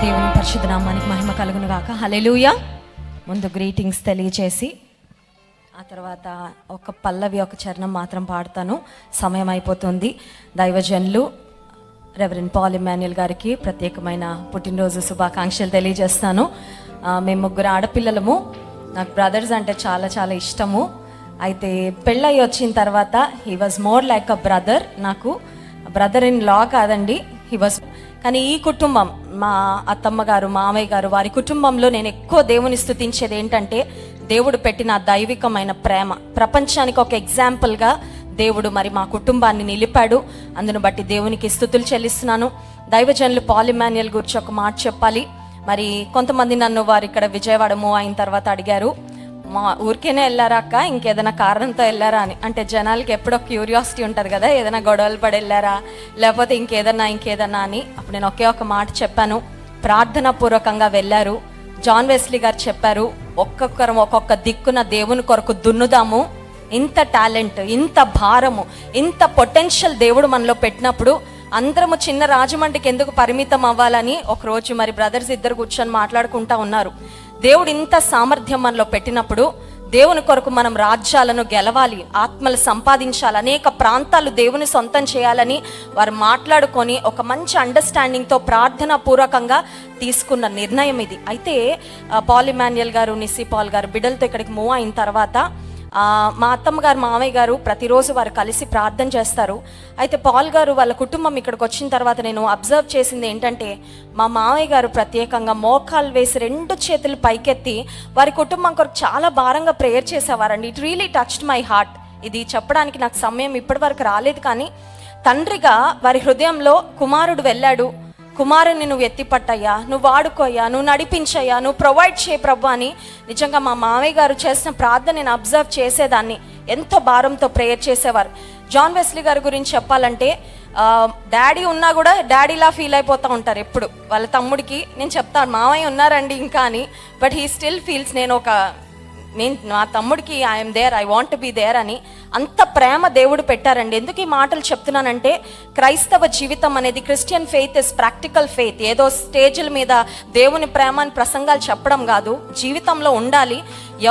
దేవుని పరిశుద్ధ నామానికి మహిమ కలుగును గాక. హల్లెలూయా. ముందు గ్రీటింగ్స్ తెలియచేసి ఆ తర్వాత ఒక పల్లవి ఒక చరణం మాత్రం పాడతాను, సమయం అయిపోతుంది. దైవజనులు రెవరెండ్ పాల్ ఇమాన్యుయల్ గారికి ప్రత్యేకమైన పుట్టినరోజు శుభాకాంక్షలు తెలియజేస్తాను. మేము ముగ్గురు ఆడపిల్లలము. నాకు బ్రదర్స్ అంటే చాలా చాలా ఇష్టము. అయితే పెళ్ళయి వచ్చిన తర్వాత he was more like a brother. నాకు బ్రదర్ ఇన్ లా కాదండి, హీ వాజ్. కానీ ఈ కుటుంబం, మా అత్తమ్మ గారు, మామయ్య గారు, వారి కుటుంబంలో నేను ఎక్కువ దేవుని స్తుతించేది ఏంటంటే దేవుడు పెట్టిన దైవికమైన ప్రేమ. ప్రపంచానికి ఒక ఎగ్జాంపుల్గా దేవుడు మరి మా కుటుంబాన్ని నిలిపాడు. అందును బట్టి దేవునికి స్తుతులు చెల్లిస్తున్నాను. దైవజనులు పాల్ ఇమాన్యుయల్ గురించి ఒక మాట చెప్పాలి. మరి కొంతమంది నన్ను వారు ఇక్కడ విజయవాడ మూవ్ అయిన తర్వాత అడిగారు, మా ఊరికేనే వెళ్ళారా అక్క, ఇంకేదైనా కారణంతో వెళ్ళారా అని. అంటే జనాలకి ఎప్పుడో క్యూరియాసిటీ ఉంటుంది కదా, ఏదైనా గొడవలు పడి వెళ్ళారా లేకపోతే ఇంకేదన్నా అని. అప్పుడు నేను ఒకే ఒక మాట చెప్పాను, ప్రార్థనా పూర్వకంగా వెళ్ళారు. జాన్ వెస్లీ గారు చెప్పారు, ఒక్కొక్కరం ఒక్కొక్క దిక్కున దేవుని కొరకు దున్నుదాము. ఇంత టాలెంట్, ఇంత భారము, ఇంత పొటెన్షియల్ దేవుడు మనలో పెట్టినప్పుడు అందరము చిన్న రాజమండ్రికి ఎందుకు పరిమితం అవ్వాలని ఒకరోజు మరి బ్రదర్స్ ఇద్దరు కూర్చొని మాట్లాడుకుంటా ఉన్నారు. దేవుడు ఇంత సామర్థ్యం మనలో పెట్టినప్పుడు దేవుని కొరకు మనం రాజ్యాలను గెలవాలి, ఆత్మలు సంపాదించాలి, అనేక ప్రాంతాలు దేవుని సొంతం చేయాలని వారు మాట్లాడుకొని ఒక మంచి అండర్స్టాండింగ్తో ప్రార్థనా పూర్వకంగా తీసుకున్న నిర్ణయం ఇది. అయితే పాల్ ఇమాన్యుయల్ గారు, నిస్సీ పాల్ గారు బిడ్డలతో ఇక్కడికి మూవ్ అయిన తర్వాత మా అత్తమ్మ గారు, మామయ్య గారు ప్రతిరోజు వారు కలిసి ప్రార్థన చేస్తారు. అయితే పాల్ గారు వాళ్ళ కుటుంబం ఇక్కడికి వచ్చిన తర్వాత నేను అబ్జర్వ్ చేసింది ఏంటంటే, మా మామయ్య గారు ప్రత్యేకంగా మోకాలు వేసి 2 చేతులు పైకెత్తి వారి కుటుంబం కొరకు చాలా భారంగా ప్రేయర్ చేసేవారండి. It really touched my heart. ఇది చెప్పడానికి నాకు సమయం ఇప్పటి వరకు రాలేదు, కానీ తండ్రిగా వారి హృదయంలో కుమారుడు వెళ్ళాడు, కుమారుని నువ్వు ఎత్తిపట్టయ్యా, నువ్వు వాడుకోయ్యా, నువ్వు నడిపించయ్యా, నువ్వు ప్రొవైడ్ చేయ ప్రభు అని నిజంగా మా మామయ్య గారు చేసిన ప్రార్థన నేను అబ్జర్వ్ చేసేదాన్ని. ఎంతో భారంతో ప్రేయర్ చేసేవారు. జాన్ వెస్లీ గారి గురించి చెప్పాలంటే డాడీ ఉన్నా కూడా డాడీలా ఫీల్ అయిపోతూ ఉంటారు ఎప్పుడు. వాళ్ళ తమ్ముడికి నేను చెప్తాను, మామయ్య ఉన్నారండి ఇంకా అని, బట్ హీ స్టిల్ ఫీల్స్ నేను నా తమ్ముడికి I'm there, I want be there అని. అంత ప్రేమ దేవుడు పెట్టారండి. ఎందుకు ఈ మాటలు చెప్తున్నానంటే, క్రైస్తవ జీవితం అనేది, Christian faith is practical faith. ఏదో స్టేజ్ల మీద దేవుని ప్రేమని ప్రసంగాలు చెప్పడం కాదు, జీవితంలో ఉండాలి.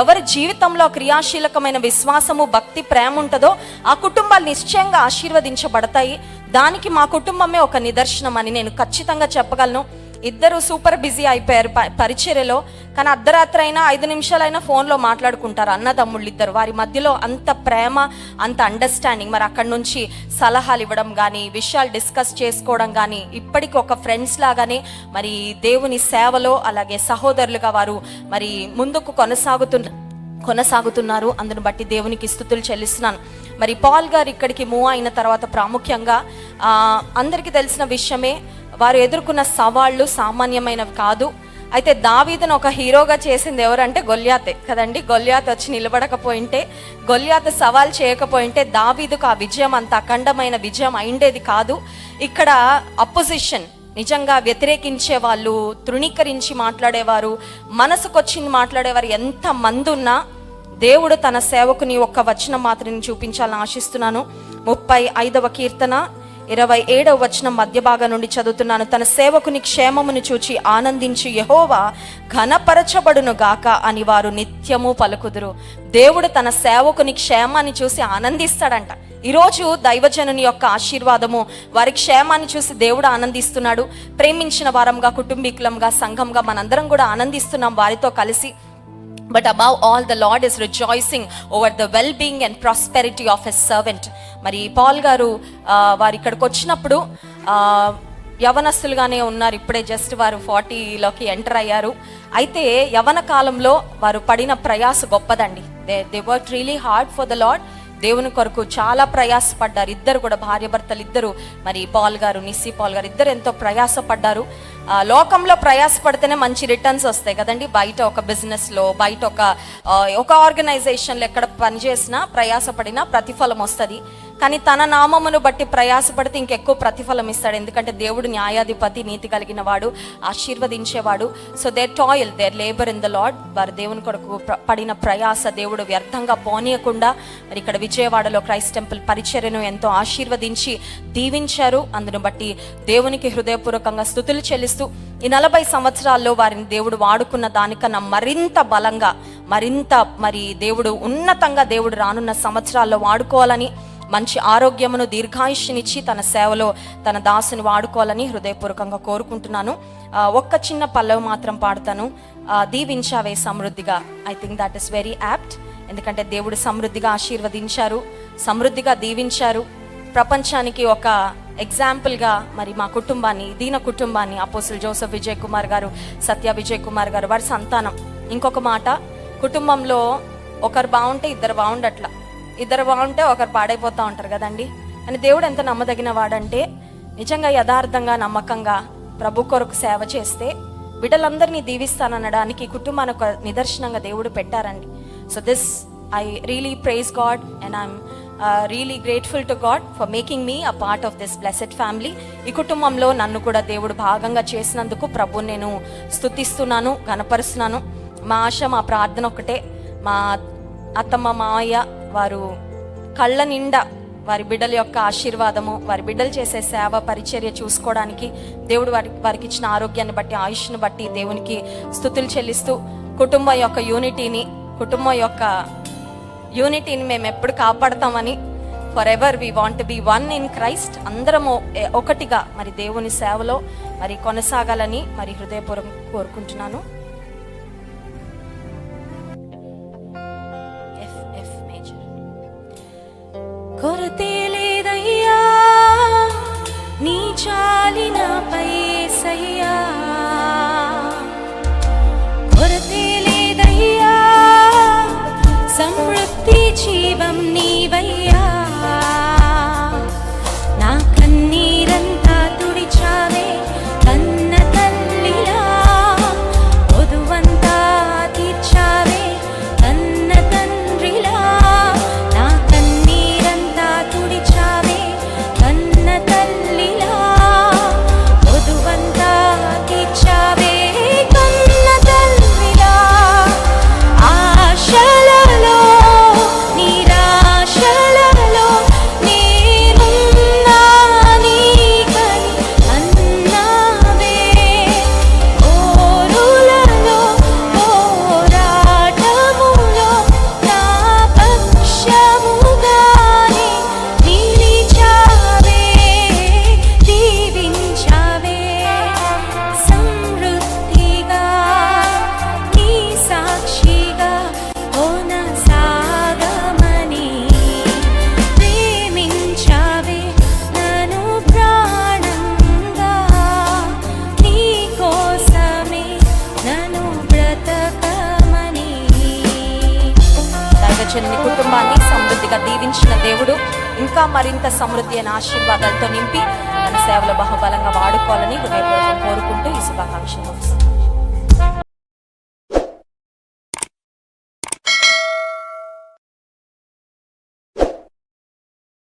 ఎవరి జీవితంలో క్రియాశీలకమైన విశ్వాసము, భక్తి, ప్రేమ ఉంటుందో ఆ కుటుంబాలు నిశ్చయంగా ఆశీర్వదించబడతాయి. దానికి మా కుటుంబమే ఒక నిదర్శనం అని నేను ఖచ్చితంగా చెప్పగలను. ఇద్దరు సూపర్ బిజీ అయిపోయారు పరిచర్యలో, కానీ అర్ధరాత్రి అయినా 5 నిమిషాలైనా ఫోన్లో మాట్లాడుకుంటారు అన్నదమ్ముళ్ళు ఇద్దరు. వారి మధ్యలో అంత ప్రేమ, అంత అండర్స్టాండింగ్. మరి అక్కడి నుంచి సలహాలు ఇవ్వడం కానీ, విషయాలు డిస్కస్ చేసుకోవడం కానీ, ఇప్పటికి ఒక ఫ్రెండ్స్ లాగానే మరి దేవుని సేవలో అలాగే సహోదరులుగా వారు మరి ముందుకు కొనసాగుతున్నారు. అందును బట్టి దేవునికి స్తుతులు చెల్లిస్తున్నాను. మరి పాల్ గారు ఇక్కడికి మూవ్ అయిన తర్వాత ప్రాముఖ్యంగా అందరికీ తెలిసిన విషయమే, వారు ఎదుర్కొన్న సవాళ్ళు సామాన్యమైనవి కాదు. అయితే దావీదును ఒక హీరోగా చేసింది ఎవరంటే గొల్యాతే కదండి. గొల్యాత్ వచ్చి నిలబడకపోయింటే, గొల్యాత్ సవాల్ చేయకపోయింటే దావీదుకు ఆ విజయం అంత అఖండమైన విజయం అయిండేది కాదు. ఇక్కడ అపోజిషన్, నిజంగా వ్యతిరేకించే వాళ్ళు, తృణీకరించి మాట్లాడేవారు, మనసుకొచ్చింది మాట్లాడేవారు ఎంత మంది ఉన్నా దేవుడు తన సేవకుని ఒక్క వచనం మాత్రం చూపించాలని ఆశిస్తున్నాను. 35వ కీర్తన 27వ వచనం మధ్య భాగం నుండి చదువుతున్నాను. తన సేవకుని క్షేమమును చూచి ఆనందించి యెహోవా ఘనపరచబడును గాక అని వారు నిత్యము పలుకుదురు. దేవుడు తన సేవకుని క్షేమాన్ని చూసి ఆనందిస్తాడంట. ఈరోజు దైవజనుని యొక్క ఆశీర్వాదము, వారి క్షేమాన్ని చూసి దేవుడు ఆనందిస్తున్నాడు. ప్రేమించిన వారంగా, కుటుంబీకులంగా, సంఘంగా మనందరం కూడా ఆనందిస్తున్నాం వారితో కలిసి. But above all, the Lord is rejoicing over the well-being and prosperity of his servant. మరి పాల్ గారు వారు ఇక్కడికి వచ్చినప్పుడు యవనస్తులుగానే ఉన్నారు. ఇప్పుడే జస్ట్ వారు 40లోకి ఎంటర్ అయ్యారు. అయితే యవన కాలంలో వారు పడిన ప్రయాస గొప్పదండి. They work really hard for the lord. దేవుని కొరకు చాలా ప్రయాసపడ్డారు. ఇద్దరు కూడా భార్యాభర్తలు ఇద్దరు, మరి పాల్ గారు, నిస్సీ పాల్ గారు ఇద్దరు ఎంతో ప్రయాసపడ్డారు. లోకంలో ప్రయాసపడితేనే మంచి రిటర్న్స్ వస్తాయి కదండి. బయట ఒక బిజినెస్లో, బయట ఒక ఆర్గనైజేషన్లో ఎక్కడ పనిచేసినా ప్రయాసపడినా ప్రతిఫలం వస్తుంది. కానీ తన నామమును బట్టి ప్రయాసపడితే ఇంకెక్కువ ప్రతిఫలం ఇస్తాడు. ఎందుకంటే దేవుడు న్యాయాధిపతి, నీతి కలిగిన వాడు, ఆశీర్వదించేవాడు. So their toil, their labour in the lord. వారు దేవుని కొరకు పడిన ప్రయాస దేవుడు వ్యర్థంగా పోనీయకుండా మరి ఇక్కడ విజయవాడలో క్రైస్ట్ టెంపుల్ పరిచర్యను ఎంతో ఆశీర్వదించి దీవించారు. అందును బట్టి దేవునికి హృదయపూర్వకంగా స్తుతులు చెల్లిస్తూ ఈ 40 సంవత్సరాల్లో వారిని దేవుడు వాడుకున్న దానికన్నా మరింత బలంగా, మరింత మరి దేవుడు ఉన్నతంగా దేవుడు రానున్న సంవత్సరాల్లో వాడుకోవాలని, మంచి ఆరోగ్యమును దీర్ఘాయుష్నిచ్చి తన సేవలో తన దాసుని వాడుకోవాలని హృదయపూర్వకంగా కోరుకుంటున్నాను. ఒక్క చిన్న పల్లవి మాత్రం పాడతాను. దీవించావే సమృద్ధిగా. I think that is very apt. ఎందుకంటే దేవుడు సమృద్ధిగా ఆశీర్వదించారు, సమృద్ధిగా దీవించారు. ప్రపంచానికి ఒక ఎగ్జాంపుల్గా మరి మా కుటుంబాన్ని, దీన కుటుంబాన్ని, అపోస్తుల్ జోసెఫ్ విజయ్ కుమార్ గారు, సత్య విజయ్ కుమార్ గారు, వారి సంతానం. ఇంకొక మాట, కుటుంబంలో ఒకరు బాగుంటే ఇద్దరు బాగుండట్లా, ఇద్దరు బాగుంటే ఒకరు పాడైపోతూ ఉంటారు కదండి. అని దేవుడు ఎంత నమ్మదగిన వాడంటే, నిజంగా యథార్థంగా నమ్మకంగా ప్రభు కొరకు సేవ చేస్తే బిడ్డలందరినీ దీవిస్తాననడానికి కుటుంబాన్ని ఒక నిదర్శనంగా దేవుడు పెట్టారండి. So this I really praise God and I'm really grateful to God for making me a part of this blessed family. ఈ కుటుంబంలో నన్ను కూడా దేవుడు భాగంగా చేసినందుకు ప్రభుని నేను స్తుతిస్తున్నాను, ఘనపరుస్తున్నాను. మా ఆశ, మా ప్రార్థన ఒకటే, మా అత్తమ్మ మావయ్య వారు కళ్ళ నిండా వారి బిడ్డల యొక్క ఆశీర్వాదము, వారి బిడ్డలు చేసే సేవ పరిచర్య చూసుకోవడానికి దేవుడు వారికి ఇచ్చిన ఆరోగ్యాన్ని బట్టి, ఆయుష్ను బట్టి దేవునికి స్తుతులు చెల్లిస్తూ కుటుంబం యొక్క యూనిటీని మేము ఎప్పుడు కాపాడతామని, for ever we want be one in Christ, అందరము ఒకటిగా మరి దేవుని సేవలో మరి కొనసాగాలని మరి హృదయపూర్వకం కోరుకుంటున్నాను. కొరతే లేదయ్యా నీ చాలినపై యేసయ్యా, కొరతే లేదయ్యా సమృద్ధి జీవం నీవయ్యా. నా కన్నీరంతా తుడిచావే కన్న తల్లిలా, పొదువంతా తీర్చావే కన్న తండ్రిలా. నా కన్నీరంతా తుడిచావే కన్న తల్లిలా, పొదువంతా తీర్చావే కన్న తల్లిలా. ఆశలలో నిరాశలలో నేనున్నా నీకని అన్నావే, ఓరులలో పోరాటములో నా పక్షముగానే నిలిచావే, దీవించావే సమృద్ధిగా నీ సాక్షిగా కొనసాగమని, ప్రేమించావే నన్ను ప్రాణంగా, నీ కోసమే నన్ను బ్రతకమని. దైవజనుని కుటుంబాన్ని సమృద్ధిగా దీవించిన దేవుడు ఇంకా మరింత సమృద్ధి అయిన ఆశీర్వాదాలతో నింపి తన సేవలో బహుబలంగా వాడుకోవాలని హృదయపూర్వకంగా కోరుకుంటూ ఈ శుభాకాంక్షలు.